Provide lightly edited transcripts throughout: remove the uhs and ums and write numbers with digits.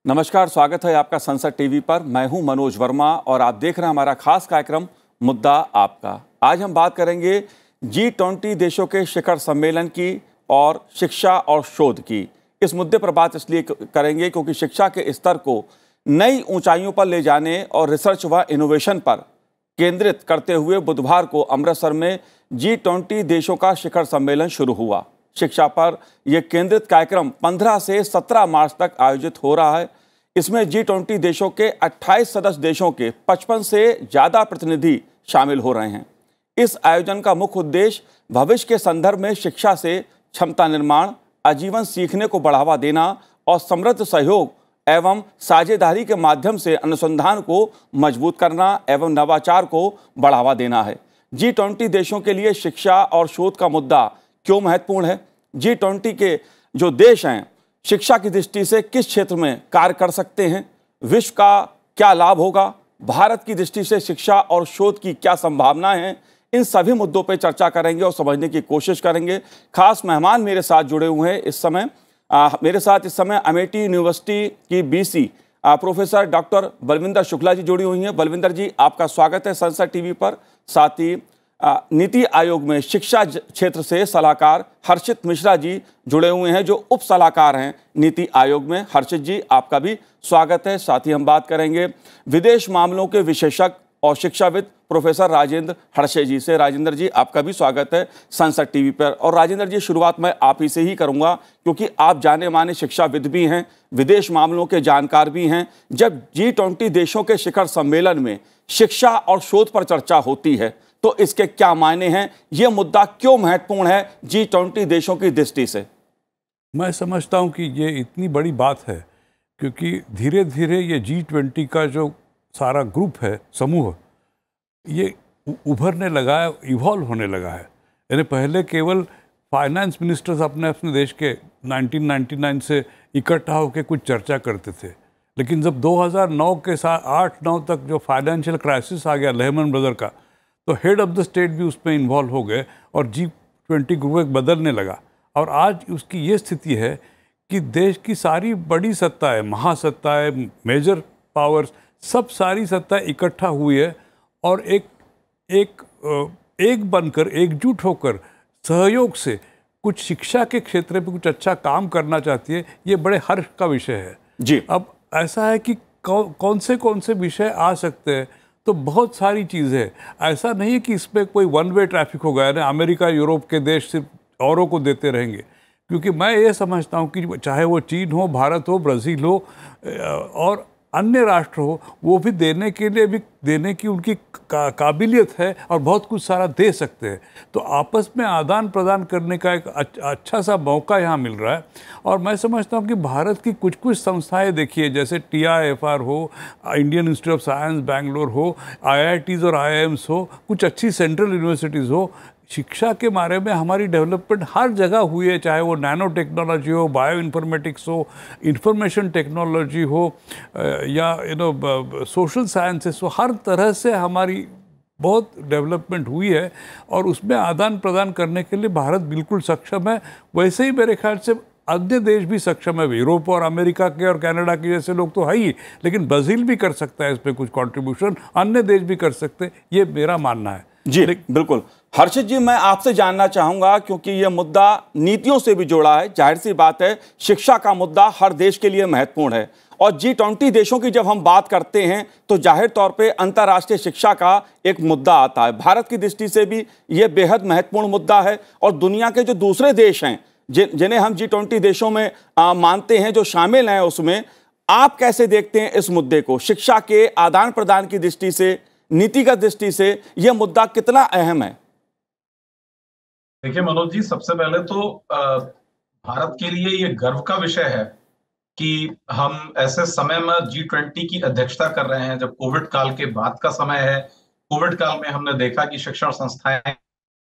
नमस्कार, स्वागत है आपका संसद टीवी पर। मैं हूं मनोज वर्मा और आप देख रहे हैं हमारा खास कार्यक्रम मुद्दा आपका। आज हम बात करेंगे G20 देशों के शिखर सम्मेलन की और शिक्षा और शोध की। इस मुद्दे पर बात इसलिए करेंगे क्योंकि शिक्षा के स्तर को नई ऊंचाइयों पर ले जाने और रिसर्च व इनोवेशन पर केंद्रित करते हुए बुधवार को अमृतसर में G20 देशों का शिखर सम्मेलन शुरू हुआ। शिक्षा पर यह केंद्रित कार्यक्रम 15 से 17 मार्च तक आयोजित हो रहा है। इसमें G20 देशों के 28 सदस्य देशों के 55 से ज़्यादा प्रतिनिधि शामिल हो रहे हैं। इस आयोजन का मुख्य उद्देश्य भविष्य के संदर्भ में शिक्षा से क्षमता निर्माण, आजीवन सीखने को बढ़ावा देना और समृद्ध सहयोग एवं साझेदारी के माध्यम से अनुसंधान को मजबूत करना एवं नवाचार को बढ़ावा देना है। G20 देशों के लिए शिक्षा और शोध का मुद्दा क्यों महत्वपूर्ण है? G20 के जो देश हैं शिक्षा की दृष्टि से किस क्षेत्र में कार्य कर सकते हैं? विश्व का क्या लाभ होगा? भारत की दृष्टि से शिक्षा और शोध की क्या संभावनाएं हैं? इन सभी मुद्दों पर चर्चा करेंगे और समझने की कोशिश करेंगे। खास मेहमान मेरे साथ जुड़े हुए हैं इस समय। मेरे साथ इस समय अमेठी यूनिवर्सिटी की BC professor doctor Balwinder Shukla ji जुड़ी हुई हैं। बलविंदर जी, आपका स्वागत है संसद टीवी पर। साथ ही नीति आयोग में शिक्षा क्षेत्र से सलाहकार हर्षित मिश्रा जी जुड़े हुए हैं, जो उप सलाहकार हैं नीति आयोग में। हर्षित जी, आपका भी स्वागत है। साथ ही हम बात करेंगे विदेश मामलों के विशेषज्ञ और शिक्षाविद प्रोफेसर राजेंद्र हड़से जी से। राजेंद्र जी, आपका भी स्वागत है संसद टीवी पर। और राजेंद्र जी, शुरुआत मैं आप ही से ही करूंगा क्योंकि आप जाने माने शिक्षाविद भी हैं, विदेश मामलों के जानकार भी हैं। जब G20 देशों के शिखर सम्मेलन में शिक्षा और शोध पर चर्चा होती है तो इसके क्या मायने हैं? यह मुद्दा क्यों महत्वपूर्ण है G20 देशों की दृष्टि से? मैं समझता हूं कि ये इतनी बड़ी बात है क्योंकि धीरे धीरे ये G20 का जो सारा ग्रुप है, समूह, ये उभरने लगा है, इवॉल्व होने लगा है। यानी पहले केवल फाइनेंस मिनिस्टर्स अपने अपने देश के 1999 से इकट्ठा होकर कुछ चर्चा करते थे, लेकिन जब 2009 के साथ 8-9 तक जो फाइनेंशियल क्राइसिस आ गया लेहमैन ब्रदर का, तो हेड ऑफ द स्टेट भी उसमें इन्वॉल्व हो गए और G20 ग्रुप बदलने लगा। और आज उसकी ये स्थिति है कि देश की सारी बड़ी सत्ताएं, महासत्ताएं, मेजर पावर्स, सब सारी सत्ताएं इकट्ठा हुई है और एक बनकर, एकजुट होकर, सहयोग से कुछ शिक्षा के क्षेत्र में कुछ अच्छा काम करना चाहती है। ये बड़े हर्ष का विषय है जी। अब ऐसा है कि कौन से विषय आ सकते हैं, तो बहुत सारी चीज़ें हैं। ऐसा नहीं है कि इसमें कोई वन वे ट्रैफिक होगा, यानी अमेरिका, यूरोप के देश सिर्फ औरों को देते रहेंगे। क्योंकि मैं ये समझता हूँ कि चाहे वो चीन हो, भारत हो, ब्राज़ील हो और अन्य राष्ट्र हो, वो भी देने की उनकी काबिलियत है और बहुत कुछ सारा दे सकते हैं। तो आपस में आदान प्रदान करने का एक अच्छा सा मौका यहाँ मिल रहा है। और मैं समझता हूँ कि भारत की कुछ संस्थाएं देखिए, जैसे TIFR हो, Indian institute of science Bangalore हो, IITs और IIMs हो, कुछ अच्छी सेंट्रल यूनिवर्सिटीज़ हो, शिक्षा के बारे में हमारी डेवलपमेंट हर जगह हुई है, चाहे वो नैनो टेक्नोलॉजी हो, बायो इन्फॉर्मेटिक्स हो, इंफॉर्मेशन टेक्नोलॉजी हो या सोशल साइंसेस हो, हर तरह से हमारी बहुत डेवलपमेंट हुई है और उसमें आदान प्रदान करने के लिए भारत बिल्कुल सक्षम है। वैसे ही मेरे ख्याल से अन्य देश भी सक्षम है। यूरोप और अमेरिका के और कनाडा के जैसे लोग तो है ही, लेकिन ब्राज़ील भी कर सकता है इसमें कुछ कंट्रीब्यूशन, अन्य देश भी कर सकते हैं, ये मेरा मानना है। जी बिल्कुल। हर्षित जी, मैं आपसे जानना चाहूंगा क्योंकि यह मुद्दा नीतियों से भी जुड़ा है। जाहिर सी बात है, शिक्षा का मुद्दा हर देश के लिए महत्वपूर्ण है और G20 देशों की जब हम बात करते हैं तो जाहिर तौर पे अंतर्राष्ट्रीय शिक्षा का एक मुद्दा आता है। भारत की दृष्टि से भी यह बेहद महत्वपूर्ण मुद्दा है और दुनिया के जो दूसरे देश हैं जिन्हें हम G20 देशों में मानते हैं, जो शामिल हैं, उसमें आप कैसे देखते हैं इस मुद्दे को? शिक्षा के आदान प्रदान की दृष्टि से, नीतिगत दृष्टि से यह मुद्दा कितना अहम है? देखिए मनोज जी, सबसे पहले तो भारत के लिए ये गर्व का विषय है कि हम ऐसे समय में G20 की अध्यक्षता कर रहे हैं जब कोविड काल के बाद का समय है। कोविड काल में हमने देखा कि शिक्षण संस्थाएं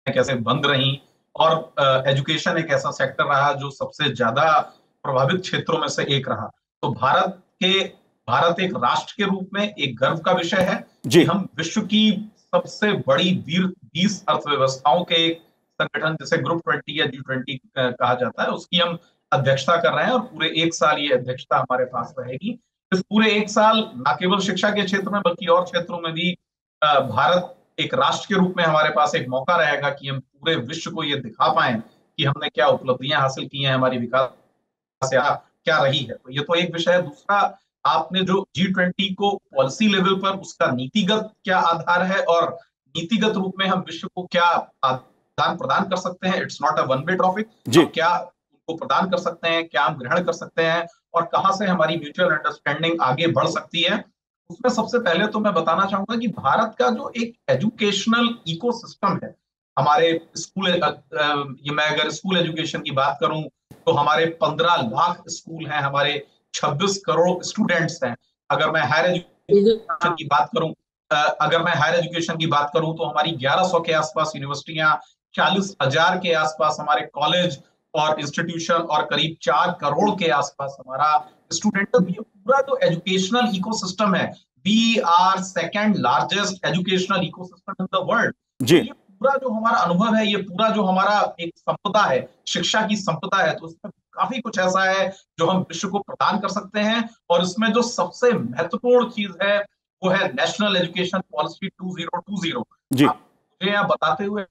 कैसे बंद रहीं और एजुकेशन एक ऐसा सेक्टर रहा जो सबसे ज्यादा प्रभावित क्षेत्रों में से एक रहा। तो भारत के भारत एक राष्ट्र के रूप में एक गर्व का विषय है जी। कि हम विश्व की सबसे बड़ी 20 अर्थव्यवस्थाओं के एक संगठन जैसे ग्रुप 20 या G20 कहा जाता है, उसकी हम अध्यक्षता कर रहे हैं और पूरे एक साल ये अध्यक्षता हमारे पास रहेगी। इस पूरे एक साल न केवल शिक्षा के क्षेत्र में बल्कि और क्षेत्रों में भी भारत एक राष्ट्र के रूप में हमारे पास एक मौका रहेगा कि हम पूरे विश्व को ये दिखा पाएं कि हमने क्या उपलब्धियां हासिल की हैं, हमारी विकास यात्रा क्या रही है। तो ये तो एक विषय है। दूसरा, आपने जो G20 को पॉलिसी लेवल पर उसका नीतिगत क्या आधार है और नीतिगत रूप में हम विश्व को क्या आदान प्रदान कर सकते हैं, it's not a one way traffic, हम क्या उनको प्रदान कर सकते हैं, क्या हम ग्रहण कर सकते हैं और कहां से हमारी म्यूचुअल अंडरस्टैंडिंग आगे बढ़ सकती है। उसमें सबसे पहले तो मैं बताना चाहूंगा कि भारत का जो एक एजुकेशनल इकोसिस्टम है, हमारे स्कूल, ये मैं अगर स्कूल एजुकेशन की बात करूं तो हमारे 15 लाख स्कूल हैं, हमारे 26 करोड़ स्टूडेंट्स हैं। अगर मैं हायर एजुकेशन की बात करूं तो हमारी 1100 के आसपास यूनिवर्सिटियां, 40,000 के आसपास हमारे कॉलेज और इंस्टीट्यूशन और करीब 4 करोड़ के आसपास हमारा स्टूडेंट। ये पूरा जो एजुकेशनल इकोसिस्टम है, we are second largest educational ecosystem in the world. ये पूरा जो हमारा अनुभव है, ये पूरा जो हमारा एक संपदा है, शिक्षा की संपदा है, तो उसमें काफी कुछ ऐसा है जो हम विश्व को प्रदान कर सकते हैं। और इसमें जो सबसे महत्वपूर्ण चीज है वो है नेशनल एजुकेशन पॉलिसी 2020। मुझे यहाँ बताते हुए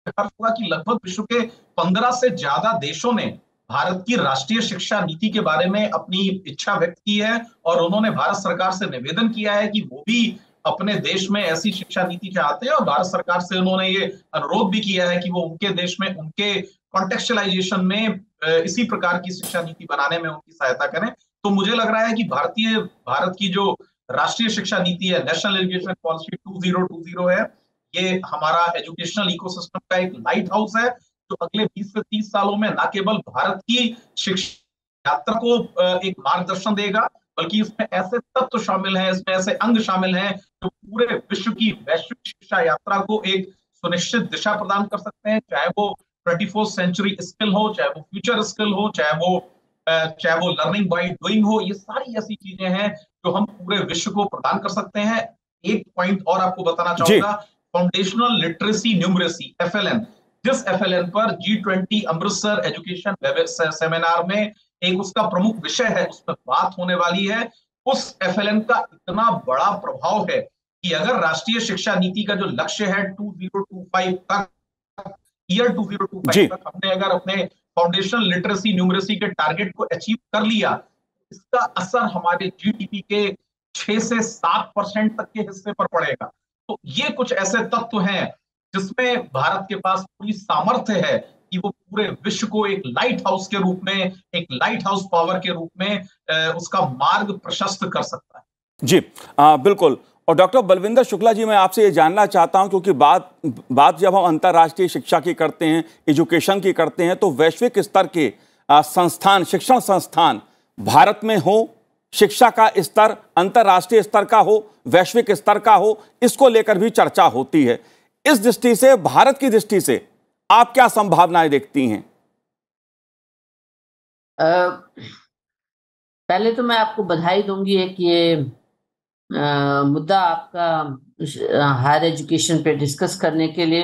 हुआ कि लगभग विश्व के 15 से ज्यादा देशों ने भारत की राष्ट्रीय शिक्षा नीति के बारे में अपनी इच्छा व्यक्त की है और उन्होंने भारत सरकार से निवेदन किया है कि वो भी अपने देश में ऐसी शिक्षा नीति चाहते हैं और भारत सरकार से उन्होंने ये अनुरोध भी किया है कि वो उनके देश में उनके कॉन्टेक्चुअलाइजेशन में इसी प्रकार की शिक्षा नीति बनाने में उनकी सहायता करें। तो मुझे लग रहा है कि भारत की जो राष्ट्रीय शिक्षा नीति है, नेशनल एजुकेशन पॉलिसी 2020 है, ये हमारा एजुकेशनल इकोसिस्टम का एक लाइट हाउस है जो अगले 20 से 30 सालों में न केवल भारत की शिक्षा यात्रा को एक मार्गदर्शन देगा, बल्कि इसमें ऐसे तत्व शामिल हैं, इसमें ऐसे अंग शामिल हैं जो पूरे विश्व की वैश्विक शिक्षा यात्रा को एक सुनिश्चित दिशा प्रदान कर सकते हैं, चाहे वो 21st सेंचुरी स्किल हो, चाहे वो फ्यूचर स्किल हो, चाहे वो लर्निंग बाय डूइंग हो। ये सारी ऐसी चीजें हैं जो हम पूरे विश्व को प्रदान कर सकते हैं। एक पॉइंट और आपको बताना चाहूंगा, फाउंडेशनल लिटरेसी न्यूमरेसी FLN, जिस FLN पर G20 अमृतसर एजुकेशन सेमिनार में एक उसका प्रमुख विषय है, उस पर बात होने वाली है। उस FLN का इतना बड़ा प्रभाव है कि अगर राष्ट्रीय शिक्षा नीति का जो लक्ष्य है 2025 तक, ईयर 2025 तक हमने अगर अपने फाउंडेशनल लिटरेसी न्यूमरेसी के टारगेट को अचीव कर लिया, इसका असर हमारे GDP के 6 से 7% तक के हिस्से पर पड़ेगा। तो ये कुछ ऐसे तत्व हैं जिसमें भारत के पास पूरी सामर्थ्य है कि वो पूरे विश्व को एक लाइट हाउस के रूप में, एक लाइट हाउस पावर के रूप में उसका मार्ग प्रशस्त कर सकता है। जी बिल्कुल। और डॉक्टर बलविंदर शुक्ला जी, मैं आपसे ये जानना चाहता हूं, क्योंकि बात जब हम अंतर्राष्ट्रीय शिक्षा की करते हैं, एजुकेशन की करते हैं, तो वैश्विक स्तर के संस्थान, शिक्षण संस्थान भारत में हो, शिक्षा का स्तर अंतर्राष्ट्रीय स्तर का हो, वैश्विक स्तर का हो, इसको लेकर भी चर्चा होती है। इस दृष्टि से, भारत की दृष्टि से आप क्या संभावनाएं देखती हैं? पहले तो मैं आपको बधाई दूंगी कि ये मुद्दा आपका हायर एजुकेशन पे डिस्कस करने के लिए।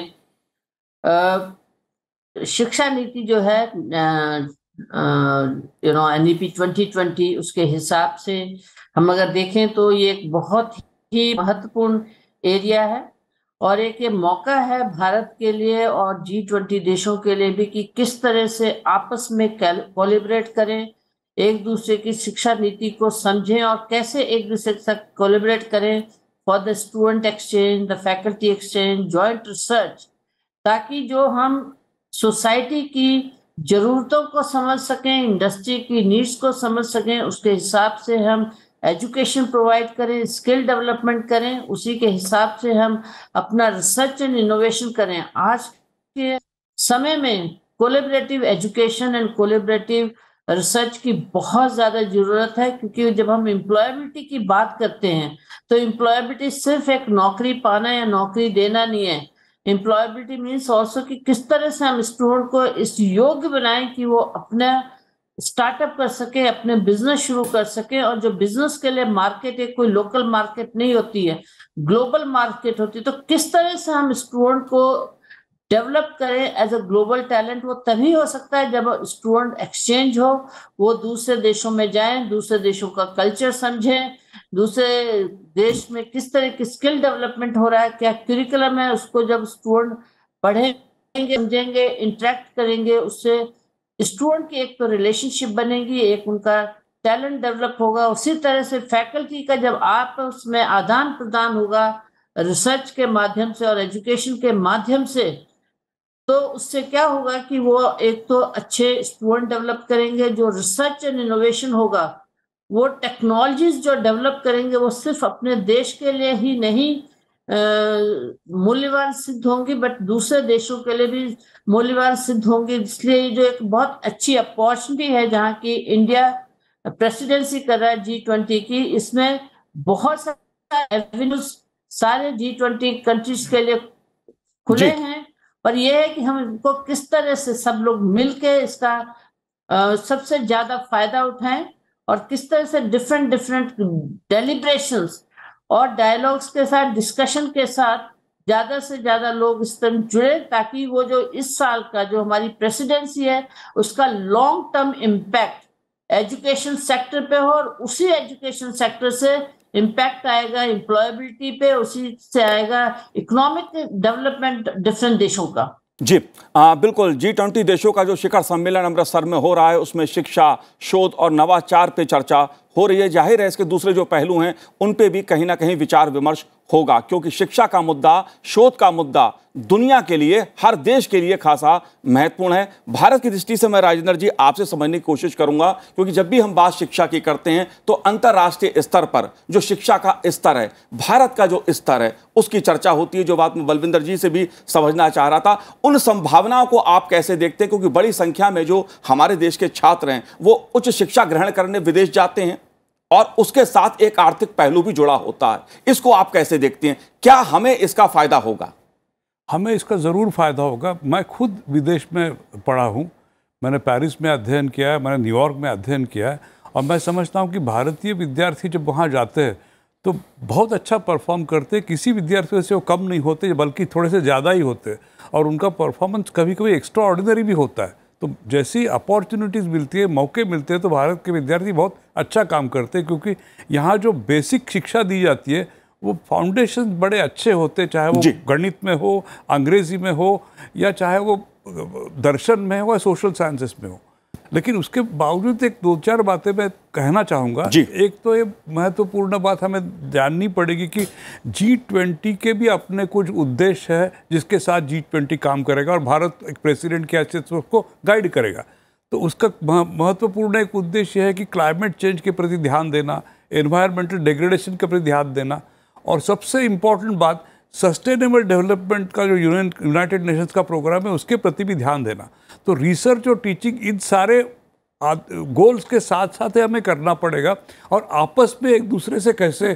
शिक्षा नीति जो है NEP 2020, उसके हिसाब से हम अगर देखें तो ये एक बहुत ही महत्वपूर्ण एरिया है और एक ये मौका है भारत के लिए और G20 देशों के लिए भी कि किस तरह से आपस में कोलैबोरेट करें, एक दूसरे की शिक्षा नीति को समझें और कैसे एक दूसरे के साथ कोलैबोरेट करें for the student exchange, the faculty exchange, joint research, ताकि जो हम सोसाइटी की जरूरतों को समझ सकें, इंडस्ट्री की नीड्स को समझ सकें, उसके हिसाब से हम एजुकेशन प्रोवाइड करें, स्किल डेवलपमेंट करें, उसी के हिसाब से हम अपना रिसर्च एंड इनोवेशन करें। आज के समय में collaborative education and collaborative research की बहुत ज्यादा जरूरत है, क्योंकि जब हम एम्प्लॉयबिलिटी की बात करते हैं तो एम्प्लॉयबिलिटी सिर्फ एक नौकरी पाना या नौकरी देना नहीं है। एम्प्लॉयबिलिटी मीन्स ऑल्सो कि किस तरह से हम स्टूडेंट को इस योग्य बनाएं कि वो अपना स्टार्टअप कर सके, अपने बिजनेस शुरू कर सके। और जो बिजनेस के लिए मार्केट है, कोई लोकल मार्केट नहीं होती है, ग्लोबल मार्केट होती है। तो किस तरह से हम स्टूडेंट को डेवलप करें एज अ ग्लोबल टैलेंट, वो तभी हो सकता है जब स्टूडेंट एक्सचेंज हो, वो दूसरे देशों में जाएं, दूसरे देशों का कल्चर समझें, दूसरे देश में किस तरह की स्किल डेवलपमेंट हो रहा है, क्या करिकुलम है, उसको जब स्टूडेंट पढ़ेंगे, समझेंगे, इंटरेक्ट करेंगे, उससे स्टूडेंट की एक तो रिलेशनशिप बनेगी, एक उनका टैलेंट डेवलप होगा। उसी तरह से फैकल्टी का जब आप उसमें आदान प्रदान होगा रिसर्च के माध्यम से और एजुकेशन के माध्यम से, तो उससे क्या होगा कि वो एक तो अच्छे स्टूडेंट डेवलप करेंगे। जो रिसर्च एंड इनोवेशन होगा, वो टेक्नोलॉजीज जो डेवलप करेंगे, वो सिर्फ अपने देश के लिए ही नहीं मूल्यवान सिद्ध होंगी, बट दूसरे देशों के लिए भी मूल्यवान सिद्ध होंगी। इसलिए ये जो एक बहुत अच्छी अपॉर्चुनिटी है, जहाँ की इंडिया प्रेसिडेंसी कर रहा है G20 की, इसमें बहुत सारे एवेन्यूज सारे G20 कंट्रीज के लिए खुले हैं। और ये है कि हम इनको किस तरह से सब लोग मिलके इसका सबसे ज्यादा फायदा उठाएं, और किस तरह से डिफरेंट डिफरेंट डेलिब्रेशंस और डायलॉग्स के साथ, डिस्कशन के साथ ज्यादा से ज्यादा लोग इस तरह जुड़े, ताकि वो जो इस साल का जो हमारी प्रेसिडेंसी है, उसका long term impact education sector पे हो, और उसी एजुकेशन सेक्टर से इम्पैक्ट आएगा एम्प्लॉयबिलिटी पे, उसी से आएगा इकोनॉमिक डेवलपमेंट डिफरेंट देशों का। जी बिल्कुल। G20 देशों का जो शिखर सम्मेलन अमृतसर में हो रहा है, उसमें शिक्षा, शोध और नवाचार पे चर्चा हो रही है। जाहिर है इसके दूसरे जो पहलू हैं उन पे भी कहीं ना कहीं विचार विमर्श होगा, क्योंकि शिक्षा का मुद्दा, शोध का मुद्दा दुनिया के लिए, हर देश के लिए खासा महत्वपूर्ण है। भारत की दृष्टि से मैं राजेंद्र जी आपसे समझने की कोशिश करूंगा, क्योंकि जब भी हम बात शिक्षा की करते हैं तो अंतर्राष्ट्रीय स्तर पर जो शिक्षा का स्तर है, भारत का जो स्तर है, उसकी चर्चा होती है। जो बात मैं बलविंदर जी से भी समझना चाह रहा था, उन संभावनाओं को आप कैसे देखते हैं, क्योंकि बड़ी संख्या में जो हमारे देश के छात्र हैं वो उच्च शिक्षा ग्रहण करने विदेश जाते हैं, और उसके साथ एक आर्थिक पहलू भी जुड़ा होता है। इसको आप कैसे देखते हैं? क्या हमें इसका फायदा होगा? हमें इसका ज़रूर फ़ायदा होगा। मैं खुद विदेश में पढ़ा हूँ, मैंने पेरिस में अध्ययन किया है, मैंने न्यूयॉर्क में अध्ययन किया है, और मैं समझता हूँ कि भारतीय विद्यार्थी जब वहाँ जाते हैं तो बहुत अच्छा परफॉर्म करते हैं। किसी विद्यार्थियों से वो कम नहीं होते, बल्कि थोड़े से ज़्यादा ही होते हैं, और उनका परफॉर्मेंस कभी कभी एक्स्ट्रा ऑर्डिनरी भी होता है। तो जैसी अपॉर्चुनिटीज़ मिलती है, मौके मिलते हैं, तो भारत के विद्यार्थी बहुत अच्छा काम करते हैं, क्योंकि यहाँ जो बेसिक शिक्षा दी जाती है वो फाउंडेशन बड़े अच्छे होते, चाहे वो गणित में हो, अंग्रेजी में हो, या चाहे वो दर्शन में हो या सोशल साइंसेस में हो। लेकिन उसके बावजूद एक दो चार बातें मैं कहना चाहूँगा। एक तो ये महत्वपूर्ण बात हमें जाननी पड़ेगी कि G20 के भी अपने कुछ उद्देश्य है जिसके साथ G20 काम करेगा, और भारत एक प्रेसिडेंट के हैसियत से उसको गाइड करेगा। तो उसका महत्वपूर्ण एक उद्देश्य है कि क्लाइमेट चेंज के प्रति ध्यान देना, एनवायरमेंटल डिग्रेडेशन के प्रति ध्यान देना, और सबसे इम्पॉर्टेंट बात सस्टेनेबल डेवलपमेंट का जो यूनाइटेड नेशंस का प्रोग्राम है उसके प्रति भी ध्यान देना। तो रिसर्च और टीचिंग, इन सारे गोल्स के साथ साथ हमें करना पड़ेगा, और आपस में एक दूसरे से कैसे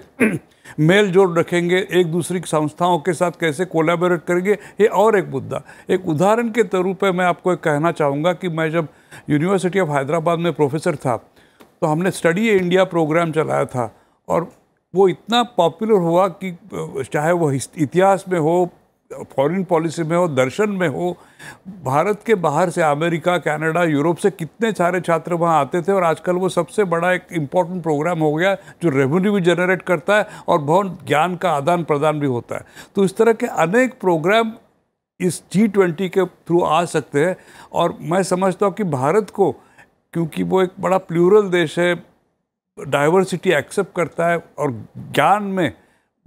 मेल जोल रखेंगे, एक दूसरी की संस्थाओं के साथ कैसे कोलैबोरेट करेंगे, ये और एक मुद्दा। एक उदाहरण के तौर पे मैं आपको एक कहना चाहूँगा कि मैं जब यूनिवर्सिटी ऑफ हैदराबाद में प्रोफेसर था तो हमने स्टडी इंडिया प्रोग्राम चलाया था, और वो इतना पॉपुलर हुआ कि चाहे वो इतिहास में हो, फॉरेन पॉलिसी में हो, दर्शन में हो, भारत के बाहर से अमेरिका, कनाडा, यूरोप से कितने सारे छात्र वहाँ आते थे, और आजकल वो सबसे बड़ा एक इम्पॉर्टेंट प्रोग्राम हो गया जो रेवेन्यू भी जनरेट करता है और बहुत ज्ञान का आदान प्रदान भी होता है। तो इस तरह के अनेक प्रोग्राम इस G20 के थ्रू आ सकते हैं, और मैं समझता हूँ कि भारत को, क्योंकि वो एक बड़ा प्लूरल देश है, डाइवर्सिटी एक्सेप्ट करता है और ज्ञान में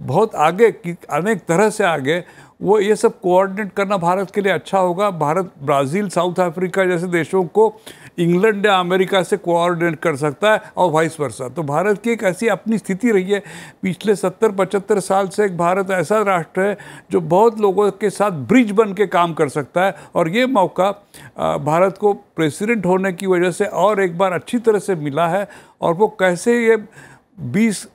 बहुत आगे की अनेक तरह से आगे, वो ये सब कोऑर्डिनेट करना भारत के लिए अच्छा होगा। भारत ब्राज़ील, साउथ अफ्रीका जैसे देशों को इंग्लैंड या अमेरिका से कोऑर्डिनेट कर सकता है, और वाइस वर्सा। तो भारत की एक ऐसी अपनी स्थिति रही है पिछले 70-75 साल से। एक भारत ऐसा राष्ट्र है जो बहुत लोगों के साथ ब्रिज बन के काम कर सकता है, और ये मौका भारत को प्रेसिडेंट होने की वजह से और एक बार अच्छी तरह से मिला है। और वो कैसे ये 20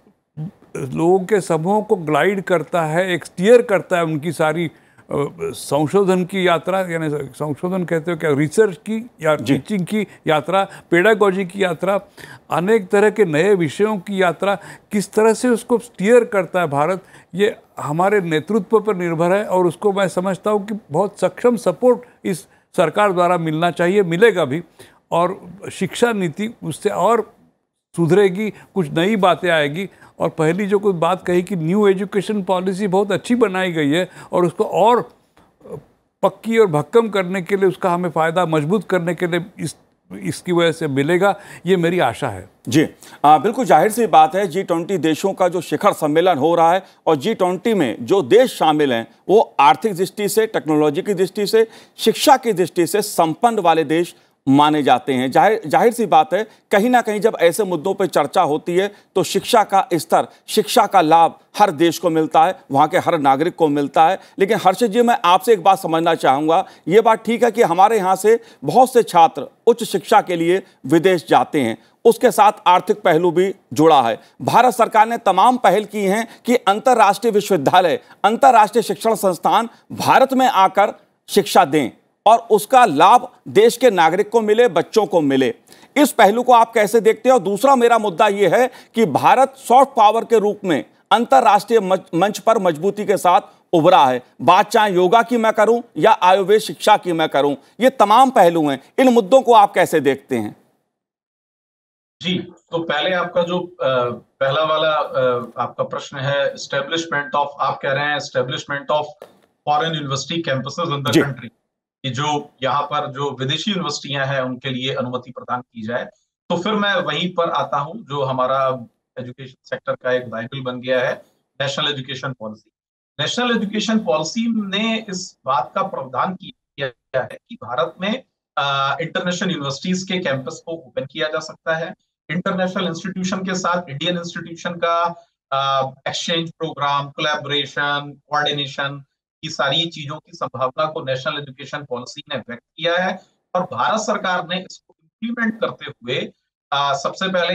लोगों के समूहों को ग्लाइड करता है, एक स्टीयर करता है उनकी सारी संशोधन की यात्रा, यानी संशोधन कहते हो क्या, रिसर्च की या टीचिंग की यात्रा, पेडागोजी की यात्रा, अनेक तरह के नए विषयों की यात्रा, किस तरह से उसको स्टीयर करता है भारत, ये हमारे नेतृत्व पर निर्भर है। और उसको मैं समझता हूँ कि बहुत सक्षम सपोर्ट इस सरकार द्वारा मिलना चाहिए, मिलेगा भी। और शिक्षा नीति उससे और सुधरेगी, कुछ नई बातें आएगी। और पहली जो कुछ बात कही कि न्यू एजुकेशन पॉलिसी बहुत अच्छी बनाई गई है और उसको और पक्की और भक्कम करने के लिए, उसका हमें फ़ायदा मजबूत करने के लिए इसकी वजह से मिलेगा, ये मेरी आशा है। जी बिल्कुल जाहिर सी बात है, G20 देशों का जो शिखर सम्मेलन हो रहा है और G20 में जो देश शामिल हैं वो आर्थिक दृष्टि से, टेक्नोलॉजी की दृष्टि से, शिक्षा की दृष्टि से संपन्न वाले देश माने जाते हैं। जाहिर सी बात है, कहीं ना कहीं जब ऐसे मुद्दों पर चर्चा होती है तो शिक्षा का स्तर, शिक्षा का लाभ हर देश को मिलता है, वहाँ के हर नागरिक को मिलता है। लेकिन हर्षित जी, मैं आपसे एक बात समझना चाहूँगा, ये बात ठीक है कि हमारे यहाँ से बहुत से छात्र उच्च शिक्षा के लिए विदेश जाते हैं, उसके साथ आर्थिक पहलू भी जुड़ा है। भारत सरकार ने तमाम पहल की हैं कि अंतर्राष्ट्रीय विश्वविद्यालय, अंतर्राष्ट्रीय शिक्षण संस्थान भारत में आकर शिक्षा दें और उसका लाभ देश के नागरिक को मिले, बच्चों को मिले। इस पहलू को आप कैसे देखते हैं? और दूसरा मेरा मुद्दा यह है कि भारत सॉफ्ट पावर के रूप में अंतर्राष्ट्रीय मंच पर मजबूती के साथ उभरा है। बात चाहे योगा की मैं करूं या आयुर्वेद शिक्षा की मैं करूं, ये तमाम पहलू हैं। इन मुद्दों को आप कैसे देखते हैं? जी, तो पहले आपका जो पहला वाला आपका प्रश्न है, एस्टेब्लिशमेंट ऑफ, आप कह रहे हैं establishment of foreign university campuses in the country, कि जो यहाँ पर जो विदेशी यूनिवर्सिटियां हैं उनके लिए अनुमति प्रदान की जाए। तो फिर मैं वहीं पर आता हूँ, जो हमारा एजुकेशन सेक्टर का एक बाइबल बन गया है, national education policy. National education policy ने इस बात का प्रावधान किया है कि भारत में इंटरनेशनल यूनिवर्सिटीज के कैंपस को ओपन किया जा सकता है। इंटरनेशनल इंस्टीट्यूशन के साथ इंडियन इंस्टीट्यूशन का एक्सचेंज प्रोग्राम, कोलैबोरेशन, कोऑर्डिनेशन की सारी चीजों की संभावना को नेशनल एजुकेशन पॉलिसी ने व्यक्त किया है। और भारत सरकार ने इसको इम्प्लीमेंट करते हुए सबसे पहले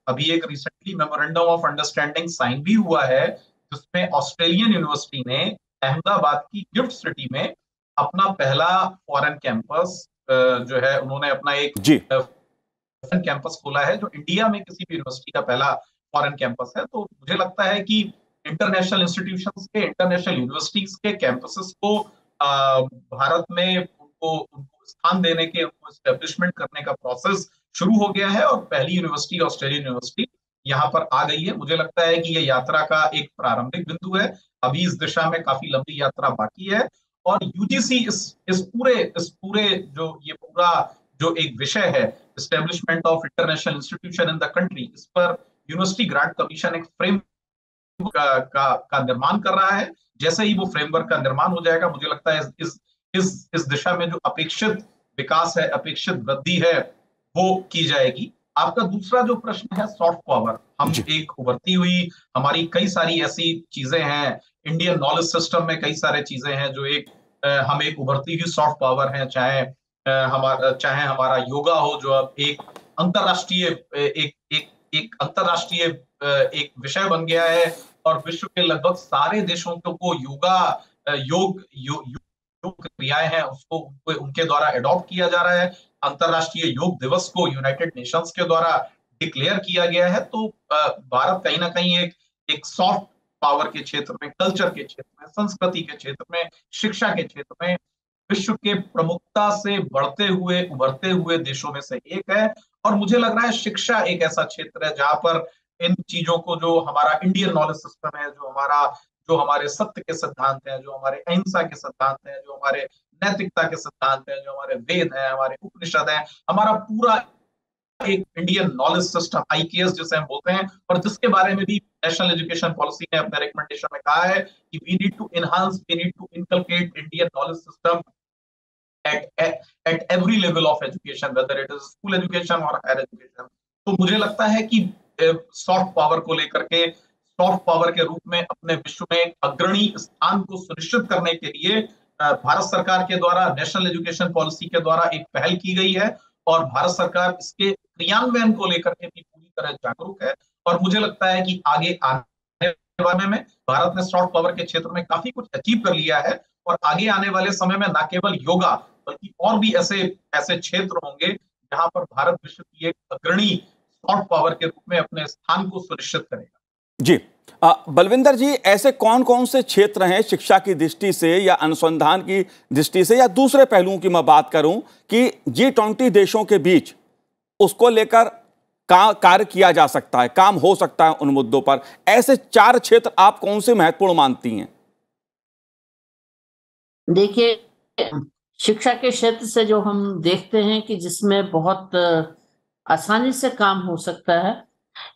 अभी एक recently memorandum of understanding sign भी हुआ है, जिसमें ऑस्ट्रेलियन यूनिवर्सिटी ने अहमदाबाद की गिफ्ट सिटी में अपना पहला फॉरेन कैंपस जो है, उन्होंने अपना एक फॉरेन कैंपस खोला है, जो इंडिया में किसी भी यूनिवर्सिटी का पहला फॉरेन कैंपस है। तो मुझे लगता है कि इंटरनेशनल इंस्टीट्यूशंस के, इंटरनेशनल यूनिवर्सिटीज के कैंपसेस को भारत में उनको स्थान देने के, उनको एस्टेब्लिशमेंट करने का प्रोसेस शुरू हो गया है और पहली यूनिवर्सिटी ऑस्ट्रेलियन यूनिवर्सिटी यहाँ पर आ गई है। मुझे लगता है कि ये यात्रा का एक प्रारंभिक बिंदु है, अभी इस दिशा में काफी लंबी यात्रा बाकी है। और यूजीसी इस पूरे जो एक विषय है, establishment of international institution in the country, इस पर यूनिवर्सिटी ग्रांट कमीशन एक फ्रेम का निर्माण कर रहा है। जैसे ही वो फ्रेमवर्क का निर्माण हो जाएगा, मुझे लगता है इस दिशा में जो अपेक्षित विकास है, अपेक्षित वृद्धि है, वो की जाएगी। आपका दूसरा जो प्रश्न है, सॉफ्ट पावर, हम एक उभरती हुई, हमारी कई सारी ऐसी चीजें हैं, इंडियन नॉलेज सिस्टम में कई सारे चीजें हैं जो हम एक उभरती हुई सॉफ्ट पावर है। चाहे हमारा योगा हो, जो अब एक अंतरराष्ट्रीय एक विषय बन गया है और विश्व के लगभग सारे देशों को योग क्रियाएं हैं, उसको उनके द्वारा एडॉप्ट किया जा रहा है। अंतरराष्ट्रीय योग दिवस को यूनाइटेड नेशंस के द्वारा डिक्लेयर किया गया है। तो भारत कहीं ना कहीं एक सॉफ्ट पावर के क्षेत्र में, कल्चर के क्षेत्र में, संस्कृति के क्षेत्र में, शिक्षा के क्षेत्र में विश्व के प्रमुखता से उभरते हुए देशों में से एक है। और मुझे लग रहा है शिक्षा एक ऐसा क्षेत्र है जहां पर इन चीजों को, जो हमारा इंडियन नॉलेज सिस्टम है, जो हमारे सत्य के सिद्धांत हैं, जो हमारे अहिंसा के सिद्धांत हैं, जो हमारे नैतिकता के सिद्धांत हैं, जो हमारे वेद हैं, हमारे उपनिषद हैं, हमारा पूरा एक इंडियन नॉलेज सिस्टम, IKS जिसे हम बोलते हैं, और जिसके बारे में भी नेशनल एजुकेशन पॉलिसी ने अपने रिकमेंडेशन में कहा है कि we need to inculcate Indian knowledge system at every level of education, whether it is school education or higher education। तो मुझे लगता है कि सॉफ्ट पावर को लेकर के, सॉफ्ट पावर के रूप में अपने विश्व में अग्रणी स्थान को सुनिश्चित करने के लिए भारत सरकार के द्वारा, नेशनल एजुकेशन पॉलिसी के द्वारा एक पहल की गई है और भारत सरकार इसके क्रियान्वयन को लेकर के भी पूरी तरह जागरूक है। और मुझे लगता है कि आगे आने बारे में भारत ने सॉफ्ट पावर के क्षेत्र में काफी कुछ अचीव कर लिया है, और आगे आने वाले समय में न केवल योगा बल्कि और भी ऐसे ऐसे क्षेत्र होंगे जहां पर भारत विश्व की एक अग्रणी सॉफ्ट पावर के रूप में अपने स्थान को सुनिश्चित करेगा। जी बलविंदर जी, ऐसे कौन कौन से क्षेत्र हैं शिक्षा की दृष्टि से या अनुसंधान की दृष्टि से या दूसरे पहलुओं की मैं बात करूं कि G20 देशों के बीच उसको लेकर कार्य किया जा सकता है, काम हो सकता है उन मुद्दों पर, ऐसे 4 क्षेत्र आप कौन से महत्वपूर्ण मानती हैं? देखिए, शिक्षा के क्षेत्र से जो हम देखते हैं कि जिसमें बहुत आसानी से काम हो सकता है,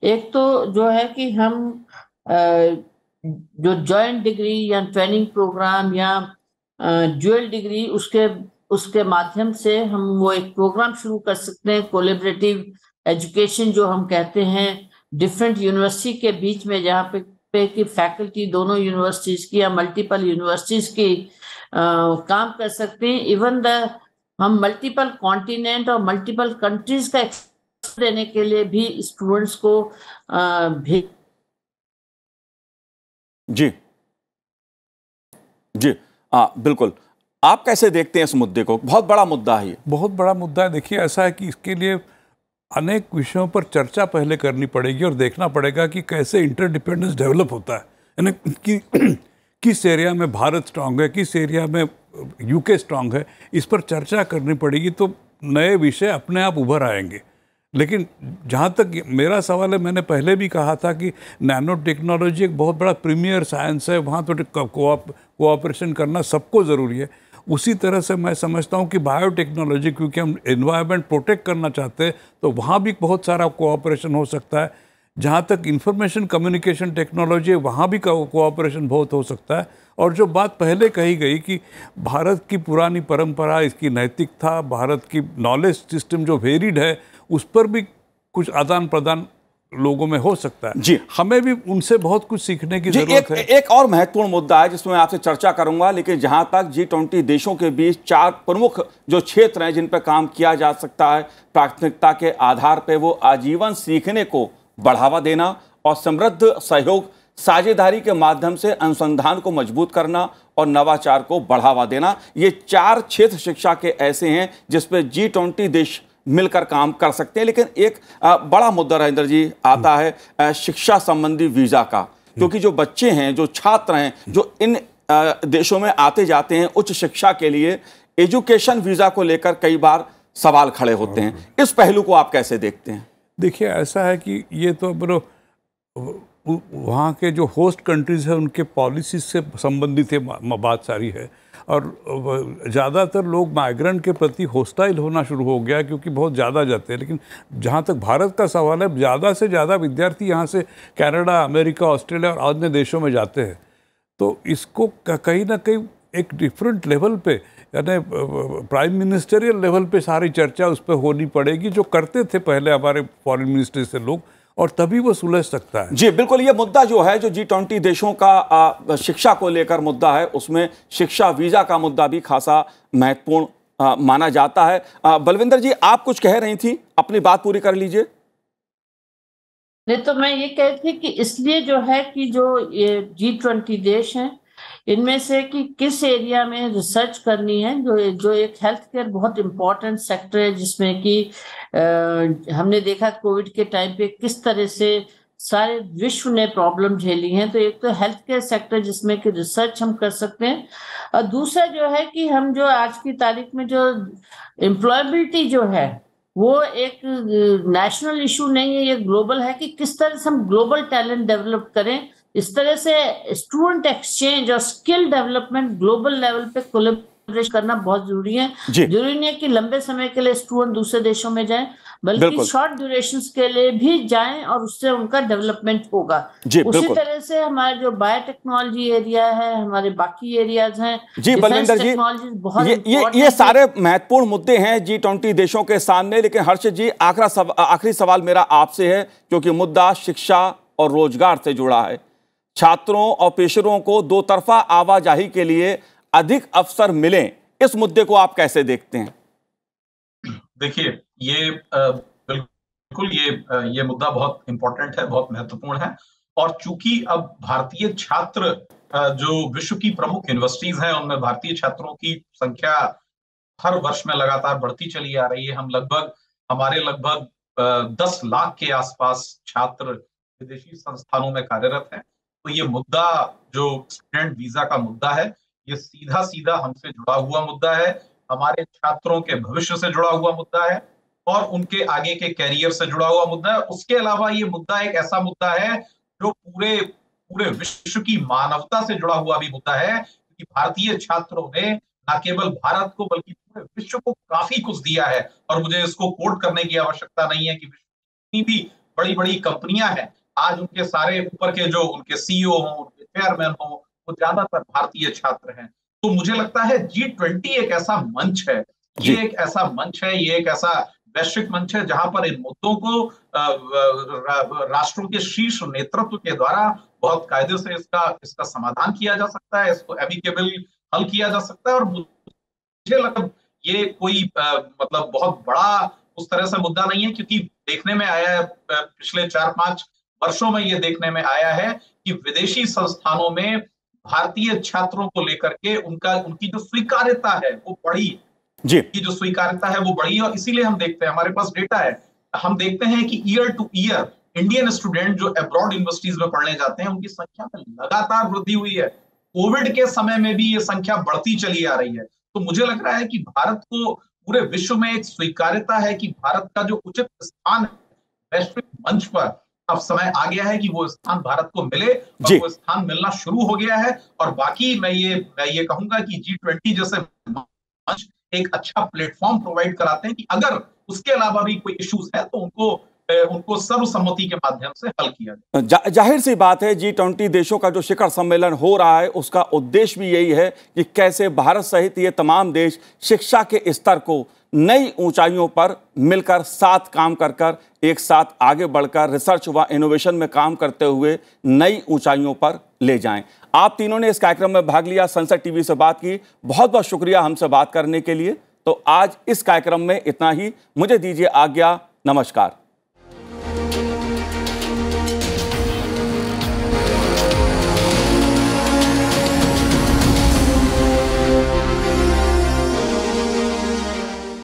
एक तो जो है कि हम जो जॉइंट डिग्री या ट्रेनिंग प्रोग्राम या ड्यूअल डिग्री उसके माध्यम से हम वो एक प्रोग्राम शुरू कर सकते हैं, कोलैबोरेटिव एजुकेशन जो हम कहते हैं, डिफरेंट यूनिवर्सिटी के बीच में, जहाँ पे कि फैकल्टी दोनों यूनिवर्सिटीज की या मल्टीपल यूनिवर्सिटीज की काम कर सकते हैं। इवन हम मल्टीपल कॉन्टिनेंट और मल्टीपल कंट्रीज का देने के लिए भी स्टूडेंट्स को भेज। जी जी बिल्कुल। आप कैसे देखते हैं इस मुद्दे को? बहुत बड़ा मुद्दा है ये। बहुत बड़ा मुद्दा है। देखिए, ऐसा है कि इसके लिए अनेक विषयों पर चर्चा पहले करनी पड़ेगी और देखना पड़ेगा कि कैसे इंटरडिपेंडेंस डेवलप होता है, यानी किस एरिया में भारत स्ट्रांग है, किस एरिया में यूके स्ट्रांग है, इस पर चर्चा करनी पड़ेगी, तो नए विषय अपने आप उभर आएंगे। लेकिन जहाँ तक मेरा सवाल है, मैंने पहले भी कहा था कि नैनो टेक्नोलॉजी एक बहुत बड़ा प्रीमियर साइंस है, वहाँ तो कोऑपरेशन करना सबको ज़रूरी है। उसी तरह से मैं समझता हूँ कि बायोटेक्नोलॉजी, क्योंकि हम एनवायरनमेंट प्रोटेक्ट करना चाहते हैं, तो वहाँ भी बहुत सारा कोऑपरेशन हो सकता है। जहाँ तक इंफॉर्मेशन कम्युनिकेशन टेक्नोलॉजी है, वहाँ भी कोऑपरेशन बहुत हो सकता है। और जो बात पहले कही गई कि भारत की पुरानी परंपरा, इसकी नैतिकता, भारत की नॉलेज सिस्टम जो वेरिड है, उस पर भी कुछ आदान प्रदान लोगों में हो सकता है। जी, हमें भी उनसे बहुत कुछ सीखने की जरूरत है। एक और महत्वपूर्ण मुद्दा है जिसमें मैं आपसे चर्चा करूंगा, लेकिन जहां तक G20 देशों के बीच 4 प्रमुख जो क्षेत्र हैं जिन पर काम किया जा सकता है, प्राथमिकता के आधार पर, वो आजीवन सीखने को बढ़ावा देना और समृद्ध सहयोग साझेदारी के माध्यम से अनुसंधान को मजबूत करना और नवाचार को बढ़ावा देना। ये 4 क्षेत्र शिक्षा के ऐसे हैं जिसपे G20 देश मिलकर काम कर सकते हैं। लेकिन एक बड़ा मुद्दा राजेंद्र जी आता है शिक्षा संबंधी वीजा का, क्योंकि जो बच्चे हैं, जो छात्र हैं, जो इन देशों में आते जाते हैं उच्च शिक्षा के लिए, एजुकेशन वीजा को लेकर कई बार सवाल खड़े होते हैं। इस पहलू को आप कैसे देखते हैं? देखिए, ऐसा है कि ये तो वहाँ के जो होस्ट कंट्रीज है उनके पॉलिसीज से संबंधित है, बात सारी है। और ज़्यादातर लोग माइग्रेंट के प्रति होस्टाइल होना शुरू हो गया, क्योंकि बहुत ज़्यादा जाते हैं। लेकिन जहाँ तक भारत का सवाल है, ज़्यादा से ज़्यादा विद्यार्थी यहाँ से कनाडा, अमेरिका, ऑस्ट्रेलिया और अन्य देशों में जाते हैं। तो इसको कहीं ना कहीं एक डिफरेंट लेवल पे, यानी प्राइम मिनिस्टरियल लेवल पे सारी चर्चा उस पर होनी पड़ेगी, जो करते थे पहले हमारे फॉरेन मिनिस्टर से लोग, और तभी वो सुलझ सकता है। जी बिल्कुल। ये मुद्दा जो है, जो G20 देशों का शिक्षा को लेकर मुद्दा है, उसमें शिक्षा वीजा का मुद्दा भी खासा महत्वपूर्ण माना जाता है। बलविंदर जी, आप कुछ कह रही थी, अपनी बात पूरी कर लीजिए। नहीं, तो मैं ये कह रही थी कि इसलिए जो है कि जो ये G20 देश हैं, इनमें से कि किस एरिया में रिसर्च करनी है, जो एक हेल्थ केयर बहुत इम्पोर्टेंट सेक्टर है, जिसमें कि हमने देखा कोविड के टाइम पे किस तरह से सारे विश्व ने प्रॉब्लम झेली हैं। तो एक तो हेल्थ केयर सेक्टर जिसमें कि रिसर्च हम कर सकते हैं, और दूसरा जो है कि हम जो आज की तारीख में जो एम्प्लॉयबिलिटी जो है, वो एक नेशनल इशू नहीं है, ये ग्लोबल है कि किस तरह से हम ग्लोबल टैलेंट डेवलप करें। इस तरह से स्टूडेंट एक्सचेंज और स्किल डेवलपमेंट ग्लोबल लेवल पे कोलैबोरेशन करना बहुत जरूरी है। जरूरी नहीं है कि लंबे समय के लिए स्टूडेंट दूसरे देशों में जाएं, बल्कि शॉर्ट ड्यूरेशंस के लिए भी जाएं और उससे उनका डेवलपमेंट होगा। उसी तरह से हमारे जो बायोटेक्नोलॉजी एरिया है, हमारे बाकी एरियाज हैं, जी बलविंदर जी, ये सारे महत्वपूर्ण मुद्दे हैं G20 देशों के सामने। लेकिन हर्षित जी, आखिरी सवाल मेरा आपसे है, क्योंकि मुद्दा शिक्षा और रोजगार से जुड़ा है। छात्रों और पेशरों को दो तरफा आवाजाही के लिए अधिक अवसर मिले, इस मुद्दे को आप कैसे देखते हैं? देखिए, ये बिल्कुल ये मुद्दा बहुत इंपॉर्टेंट है, बहुत महत्वपूर्ण है। और चूंकि अब भारतीय छात्र जो विश्व की प्रमुख यूनिवर्सिटीज हैं उनमें भारतीय छात्रों की संख्या हर वर्ष में लगातार बढ़ती चली आ रही है। हमारे लगभग 10 लाख के आसपास छात्र विदेशी संस्थानों में कार्यरत हैं। तो ये मुद्दा जो स्टूडेंट वीजा का मुद्दा है, ये सीधा सीधा हमसे जुड़ा हुआ मुद्दा है, हमारे छात्रों के भविष्य से जुड़ा हुआ मुद्दा है और उनके आगे के कैरियर से जुड़ा हुआ मुद्दा है। उसके अलावा ये मुद्दा एक ऐसा मुद्दा है जो पूरे पूरे विश्व की मानवता से जुड़ा हुआ भी मुद्दा है, क्योंकि भारतीय छात्रों ने न केवल भारत को बल्कि पूरे विश्व को काफी कुछ दिया है। और मुझे इसको कोट करने की आवश्यकता नहीं है कि जितनी भी बड़ी बड़ी कंपनियां हैं, आज उनके सारे ऊपर के जो उनके सीईओ हों, उनके चेयरमैन हों, वो ज्यादातर भारतीय छात्र हैं। तो मुझे लगता है G20 एक ऐसा मंच है, ये एक ऐसा मंच है, ये एक ऐसा वैश्विक मंच है जहां पर इन मुद्दों को राष्ट्रों के शीर्ष नेतृत्व के द्वारा बहुत कायदे से इसका समाधान किया जा सकता है, इसको एमिकेबल हल किया जा सकता है। और मुझे लगता है ये कोई मतलब बहुत बड़ा उस तरह से मुद्दा नहीं है, क्योंकि देखने में आया है पिछले 4-5 वर्षों में ये देखने में आया है कि विदेशी संस्थानों में भारतीय छात्रों को लेकर के उनकी जो स्वीकार्यता है वो बढ़ी, की जो स्वीकार्यता है वो बढ़ी। और इसीलिए हम देखते हैं, हमारे पास डेटा है, हम देखते हैं कि year two year Indian student जो अब्रॉड यूनिवर्सिटीज में पढ़ने जाते हैं उनकी संख्या में लगातार वृद्धि हुई है। कोविड के समय में भी ये संख्या बढ़ती चली आ रही है। तो मुझे लग रहा है कि भारत को पूरे विश्व में एक स्वीकार्यता है कि भारत का जो उचित स्थान है वैश्विक मंच पर, अब समय आ गया है कि वो स्थान भारत को मिले, और वो स्थान मिलना शुरू हो गया है। और बाकी मैं ये कहूंगा कि G20 जैसे मंच एक अच्छा प्लेटफॉर्म प्रोवाइड कराते हैं कि अगर उसके अलावा भी कोई इश्यूज है तो उनको सर्वसम्मति के माध्यम से हल किया जाए। जाहिर सी बात है, G20 देशों का जो शिखर सम्मेलन हो रहा है उसका उद्देश्य भी यही है कि कैसे भारत सहित ये तमाम देश शिक्षा के स्तर को नई ऊंचाइयों पर मिलकर साथ काम कर एक साथ आगे बढ़कर रिसर्च व इनोवेशन में काम करते हुए नई ऊंचाइयों पर ले जाएं। आप तीनों ने इस कार्यक्रम में भाग लिया, संसद टीवी से बात की, बहुत बहुत शुक्रिया हमसे बात करने के लिए। तो आज इस कार्यक्रम में इतना ही, मुझे दीजिए आज्ञा, नमस्कार।